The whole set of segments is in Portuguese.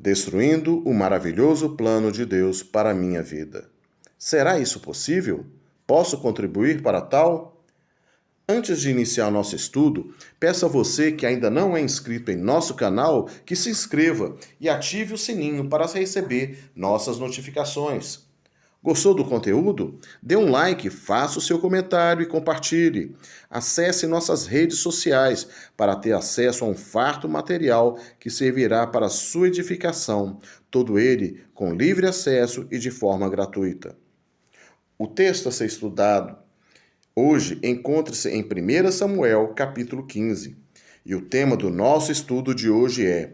destruindo o maravilhoso plano de Deus para a minha vida. Será isso possível? Posso contribuir para tal? Antes de iniciar nosso estudo, peço a você que ainda não é inscrito em nosso canal que se inscreva e ative o sininho para receber nossas notificações. Gostou do conteúdo? Dê um like, faça o seu comentário e compartilhe. Acesse nossas redes sociais para ter acesso a um farto material que servirá para sua edificação, todo ele com livre acesso e de forma gratuita. O texto a ser estudado hoje encontra-se em 1 Samuel, capítulo 15, e o tema do nosso estudo de hoje é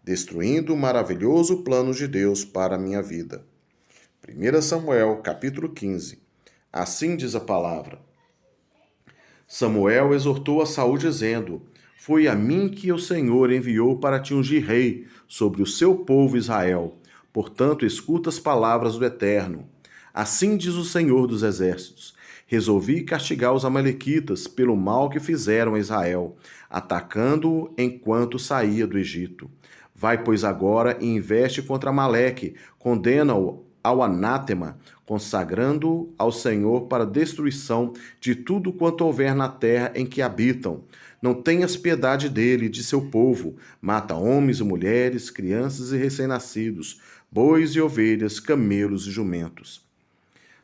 Destruindo o maravilhoso plano de Deus para a minha vida. 1 Samuel, capítulo 15. Assim diz a palavra. Samuel exortou a Saul dizendo: Foi a mim que o Senhor enviou para te ungir rei sobre o seu povo Israel. Portanto, escuta as palavras do Eterno. Assim diz o Senhor dos Exércitos: Resolvi castigar os amalequitas pelo mal que fizeram a Israel, atacando-o enquanto saía do Egito. Vai, pois, agora e investe contra Amaleque, condena-o ao anátema, consagrando-o ao Senhor para destruição de tudo quanto houver na terra em que habitam. Não tenhas piedade dele e de seu povo. Mata homens e mulheres, crianças e recém-nascidos, bois e ovelhas, camelos e jumentos.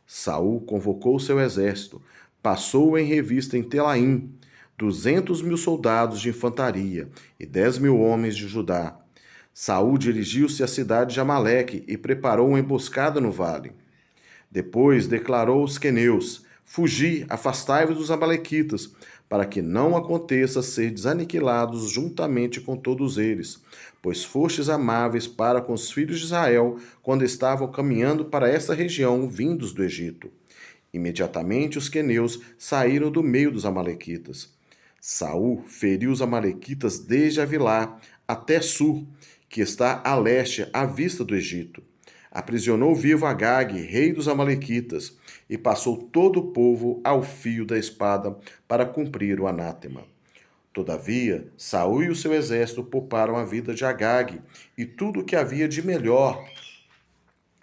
Saul convocou seu exército, passou em revista em Telaim 200.000 soldados de infantaria e 10.000 homens de Judá. Saul dirigiu-se à cidade de Amaleque e preparou uma emboscada no vale. Depois declarou aos queneus: Fugi, afastai-vos dos amalequitas, para que não aconteça serdes aniquilados juntamente com todos eles, pois fostes amáveis para com os filhos de Israel quando estavam caminhando para esta região vindos do Egito. Imediatamente os queneus saíram do meio dos amalequitas. Saul feriu os amalequitas desde Avilá até Sur, que está a leste, à vista do Egito. Aprisionou vivo Agag, rei dos amalequitas, e passou todo o povo ao fio da espada para cumprir o anátema. Todavia, Saul e o seu exército pouparam a vida de Agag e tudo o que havia de melhor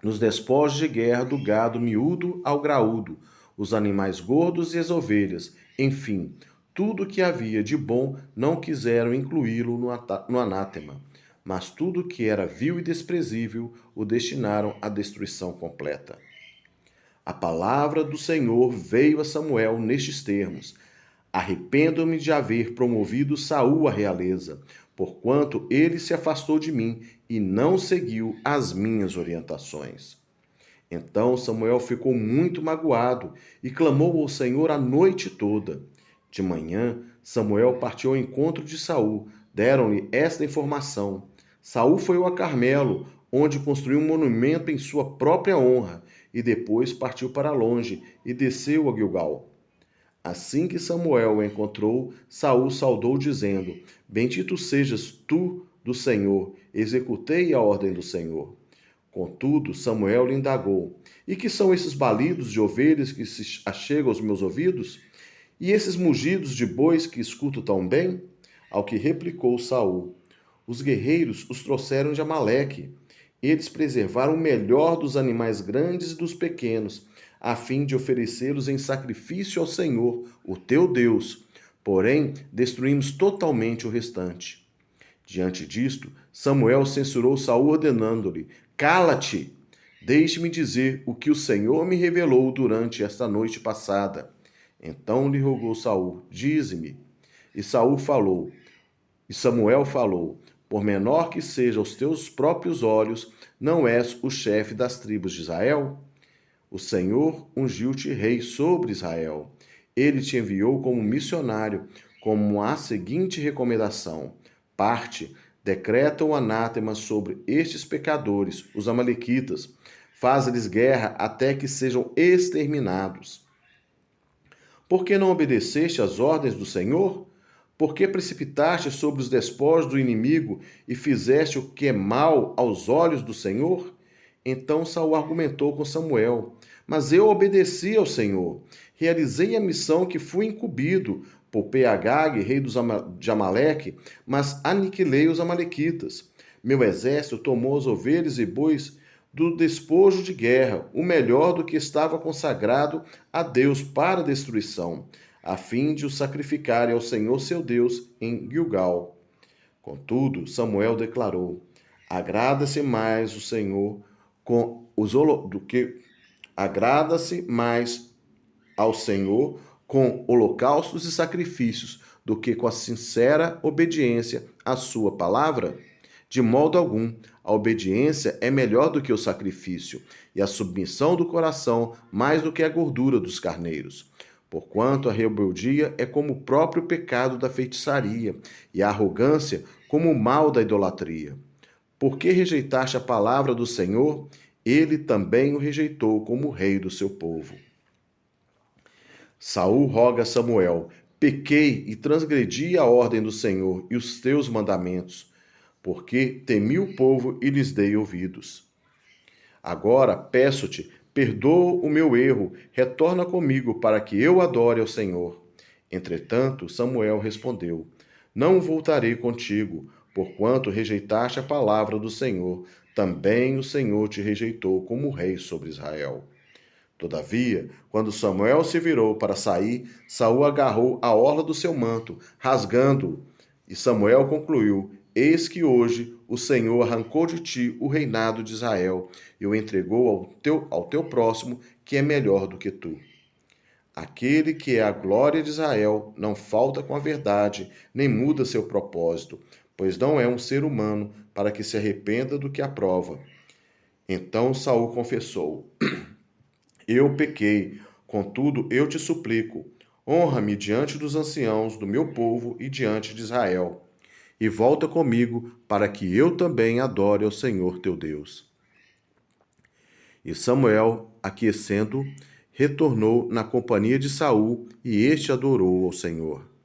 nos despojos de guerra do gado miúdo ao graúdo, os animais gordos e as ovelhas, enfim, tudo o que havia de bom não quiseram incluí-lo no anátema, mas tudo o que era vil e desprezível o destinaram à destruição completa. A palavra do Senhor veio a Samuel nestes termos: Arrependo-me de haver promovido Saul à realeza, porquanto ele se afastou de mim e não seguiu as minhas orientações. Então Samuel ficou muito magoado e clamou ao Senhor a noite toda. De manhã, Samuel partiu ao encontro de Saul. Deram-lhe esta informação: Saul foi a Carmelo, onde construiu um monumento em sua própria honra, e depois partiu para longe e desceu a Gilgal. Assim que Samuel o encontrou, Saul saudou, dizendo: Bendito sejas tu do Senhor, executei a ordem do Senhor. Contudo, Samuel lhe indagou: E que são esses balidos de ovelhas que se achegam aos meus ouvidos? E esses mugidos de bois que escuto tão bem? Ao que replicou Saul: Os guerreiros os trouxeram de Amaleque. Eles preservaram o melhor dos animais grandes e dos pequenos, a fim de oferecê-los em sacrifício ao Senhor, o teu Deus. Porém, destruímos totalmente o restante. Diante disto, Samuel censurou Saul, ordenando-lhe: Cala-te! Deixe-me dizer o que o Senhor me revelou durante esta noite passada. Então lhe rogou Saul: Dize-me. E Samuel falou: Por menor que seja aos teus próprios olhos, não és o chefe das tribos de Israel? O Senhor ungiu-te rei sobre Israel. Ele te enviou como missionário, como a seguinte recomendação: Parte, decreta o anátema sobre estes pecadores, os amalequitas. Faz-lhes guerra até que sejam exterminados. Por que não obedeceste às ordens do Senhor? Por que precipitaste sobre os despojos do inimigo e fizeste o que é mal aos olhos do Senhor? Então Saul argumentou com Samuel: Mas eu obedeci ao Senhor, realizei a missão que fui incumbido, poupei Agag, rei de Amaleque, mas aniquilei os amalequitas. Meu exército tomou as ovelhas e bois do despojo de guerra, o melhor do que estava consagrado a Deus para destruição, a fim de o sacrificarem ao Senhor seu Deus em Gilgal. Contudo, Samuel declarou: Agrada-se mais o Senhor com os do que agrada-se mais ao Senhor com holocaustos e sacrifícios do que com a sincera obediência à sua palavra? De modo algum, a obediência é melhor do que o sacrifício, e a submissão do coração mais do que a gordura dos carneiros. Porquanto a rebeldia é como o próprio pecado da feitiçaria, e a arrogância como o mal da idolatria. Por que rejeitaste a palavra do Senhor? Ele também o rejeitou como rei do seu povo. Saul roga a Samuel: Pequei e transgredi a ordem do Senhor e os teus mandamentos, porque temi o povo e lhes dei ouvidos. Agora peço-te, perdoa o meu erro, retorna comigo para que eu adore ao Senhor. Entretanto, Samuel respondeu: Não voltarei contigo, porquanto rejeitaste a palavra do Senhor. Também o Senhor te rejeitou como rei sobre Israel. Todavia, quando Samuel se virou para sair, Saul agarrou a orla do seu manto, rasgando-o. E Samuel concluiu: Eis que hoje o Senhor arrancou de ti o reinado de Israel e o entregou ao teu próximo, que é melhor do que tu. Aquele que é a glória de Israel não falta com a verdade, nem muda seu propósito, pois não é um ser humano para que se arrependa do que aprova. Então Saul confessou: Eu pequei, contudo eu te suplico, honra-me diante dos anciãos do meu povo e diante de Israel, e volta comigo para que eu também adore ao Senhor teu Deus. E Samuel, aquecendo, retornou na companhia de Saul, e este adorou ao Senhor.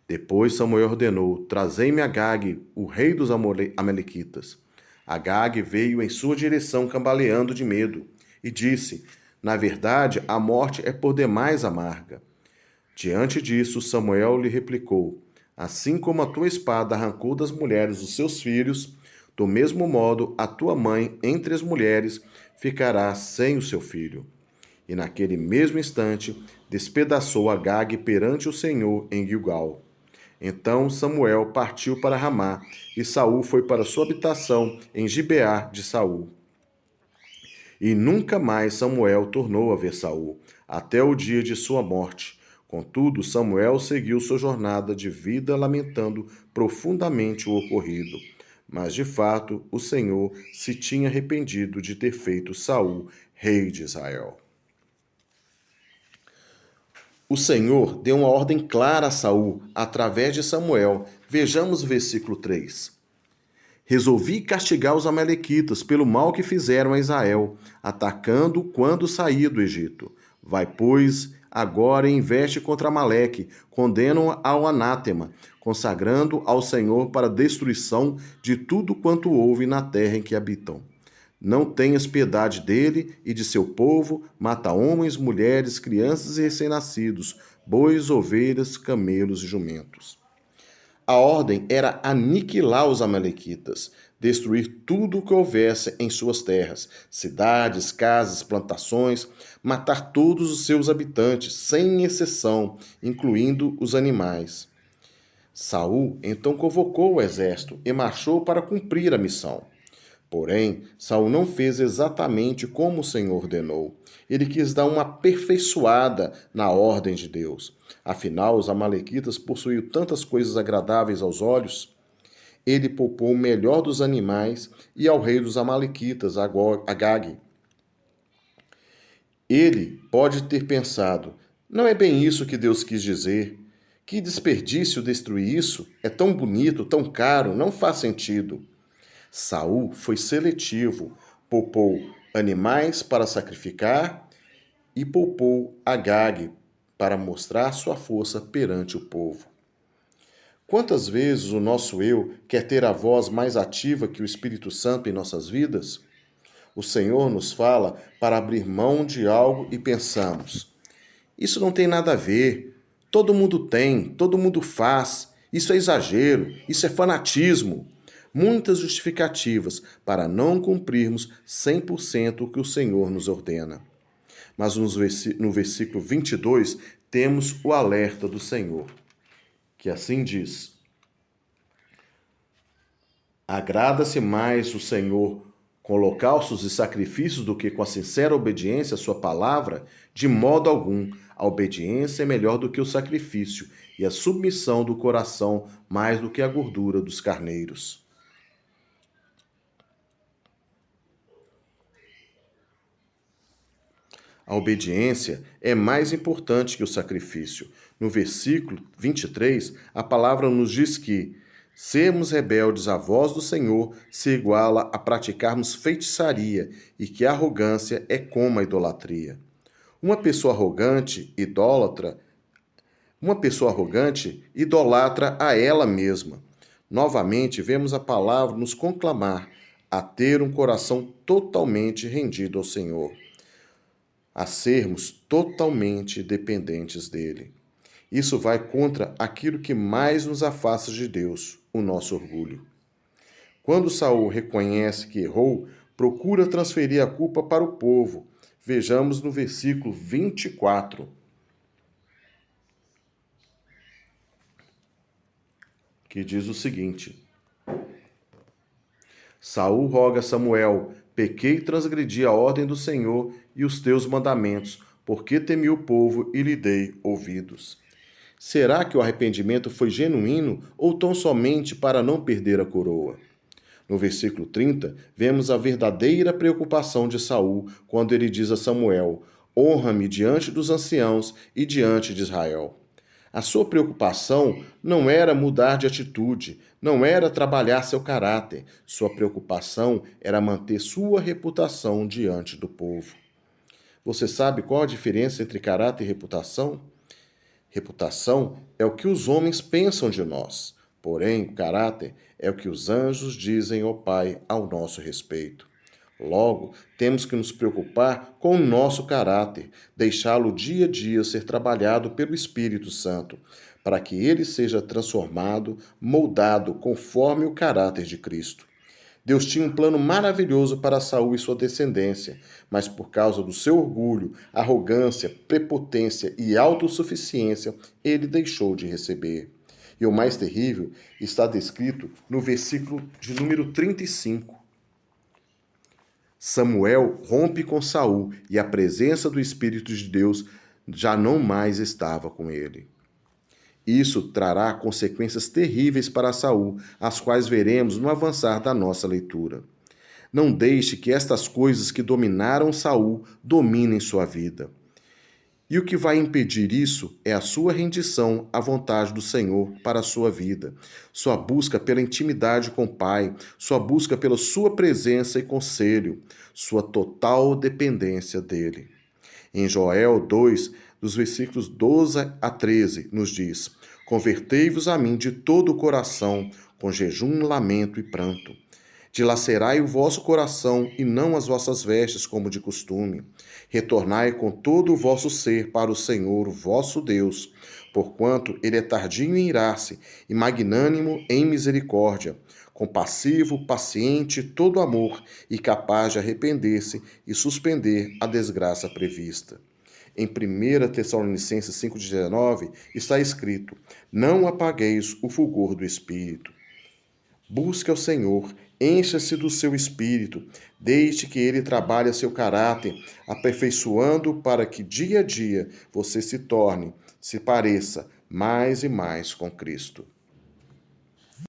Depois Samuel ordenou: Trazei-me Agag, o rei dos amalequitas. Agag veio em sua direção cambaleando de medo, e disse: Na verdade, a morte é por demais amarga. Diante disso, Samuel lhe replicou: Assim como a tua espada arrancou das mulheres os seus filhos, do mesmo modo a tua mãe, entre as mulheres, ficará sem o seu filho. E naquele mesmo instante, despedaçou Agag perante o Senhor em Gilgal. Então Samuel partiu para Ramá, e Saul foi para sua habitação em Gibeá de Saul. E nunca mais Samuel tornou a ver Saul, até o dia de sua morte. Contudo, Samuel seguiu sua jornada de vida lamentando profundamente o ocorrido. Mas, de fato, o Senhor se tinha arrependido de ter feito Saul rei de Israel. O Senhor deu uma ordem clara a Saul, através de Samuel. Vejamos o versículo 3. Resolvi castigar os amalequitas pelo mal que fizeram a Israel, atacando quando saí do Egito. Vai, pois, agora e investe contra Amaleque, condena-o ao anátema, consagrando ao Senhor para destruição de tudo quanto houve na terra em que habitam. Não tenhas piedade dele e de seu povo, mata homens, mulheres, crianças e recém-nascidos, bois, ovelhas, camelos e jumentos. A ordem era aniquilar os amalequitas, destruir tudo o que houvesse em suas terras, cidades, casas, plantações, matar todos os seus habitantes, sem exceção, incluindo os animais. Saul então convocou o exército e marchou para cumprir a missão. Porém, Saul não fez exatamente como o Senhor ordenou. Ele quis dar uma aperfeiçoada na ordem de Deus. Afinal, os amalequitas possuíam tantas coisas agradáveis aos olhos. Ele poupou o melhor dos animais e ao rei dos amalequitas, Agag. Ele pode ter pensado: não é bem isso que Deus quis dizer. Que desperdício destruir isso? É tão bonito, tão caro, não faz sentido. Saul foi seletivo, poupou animais para sacrificar e poupou Agag para mostrar sua força perante o povo. Quantas vezes o nosso eu quer ter a voz mais ativa que o Espírito Santo em nossas vidas? O Senhor nos fala para abrir mão de algo e pensamos: isso não tem nada a ver, todo mundo tem, todo mundo faz, isso é exagero, isso é fanatismo. muitas justificativas para não cumprirmos 100% o que o Senhor nos ordena. Mas no versículo 22 temos o alerta do Senhor, que assim diz: agrada-se mais o Senhor com holocaustos e sacrifícios do que com a sincera obediência à sua palavra? De modo algum, a obediência é melhor do que o sacrifício, e a submissão do coração mais do que a gordura dos carneiros. A obediência é mais importante que o sacrifício. No versículo 23, a palavra nos diz que sermos rebeldes à voz do Senhor se iguala a praticarmos feitiçaria e que a arrogância é como a idolatria. Uma pessoa arrogante idolatra a ela mesma. Novamente, vemos a palavra nos conclamar a ter um coração totalmente rendido ao Senhor, a sermos totalmente dependentes dele. Isso vai contra aquilo que mais nos afasta de Deus, o nosso orgulho. Quando Saul reconhece que errou, procura transferir a culpa para o povo. Vejamos no versículo 24, que diz o seguinte: Saul roga a Samuel: pequei e transgredi a ordem do Senhor e os teus mandamentos, porque temi o povo e lhe dei ouvidos. Será que o arrependimento foi genuíno ou tão somente para não perder a coroa? No versículo 30, vemos a verdadeira preocupação de Saul quando ele diz a Samuel: honra-me diante dos anciãos e diante de Israel. A sua preocupação não era mudar de atitude, não era trabalhar seu caráter. Sua preocupação era manter sua reputação diante do povo. Você sabe qual a diferença entre caráter e reputação? Reputação é o que os homens pensam de nós, porém, o caráter é o que os anjos dizem ao Pai ao nosso respeito. Logo, temos que nos preocupar com o nosso caráter, deixá-lo dia a dia ser trabalhado pelo Espírito Santo, para que ele seja transformado, moldado conforme o caráter de Cristo. Deus tinha um plano maravilhoso para Saul e sua descendência, mas por causa do seu orgulho, arrogância, prepotência e autossuficiência, ele deixou de receber. E o mais terrível está descrito no versículo de número 35. Samuel rompe com Saul e a presença do Espírito de Deus já não mais estava com ele. Isso trará consequências terríveis para Saul, as quais veremos no avançar da nossa leitura. Não deixe que estas coisas que dominaram Saul dominem sua vida. E o que vai impedir isso é a sua rendição à vontade do Senhor para a sua vida, sua busca pela intimidade com o Pai, sua busca pela sua presença e conselho, sua total dependência dele. Em Joel 2, dos versículos 12 a 13, nos diz: convertei-vos a mim de todo o coração, com jejum, lamento e pranto. Dilacerai o vosso coração e não as vossas vestes, como de costume. Retornai com todo o vosso ser para o Senhor, vosso Deus, porquanto ele é tardio em irar-se e magnânimo em misericórdia, compassivo, paciente, todo amor e capaz de arrepender-se e suspender a desgraça prevista. Em 1 Tessalonicenses 5,19 está escrito: não apagueis o fulgor do Espírito. Busque ao Senhor, encha-se do seu Espírito, deixe que ele trabalhe seu caráter, aperfeiçoando para que dia a dia você se pareça mais e mais com Cristo.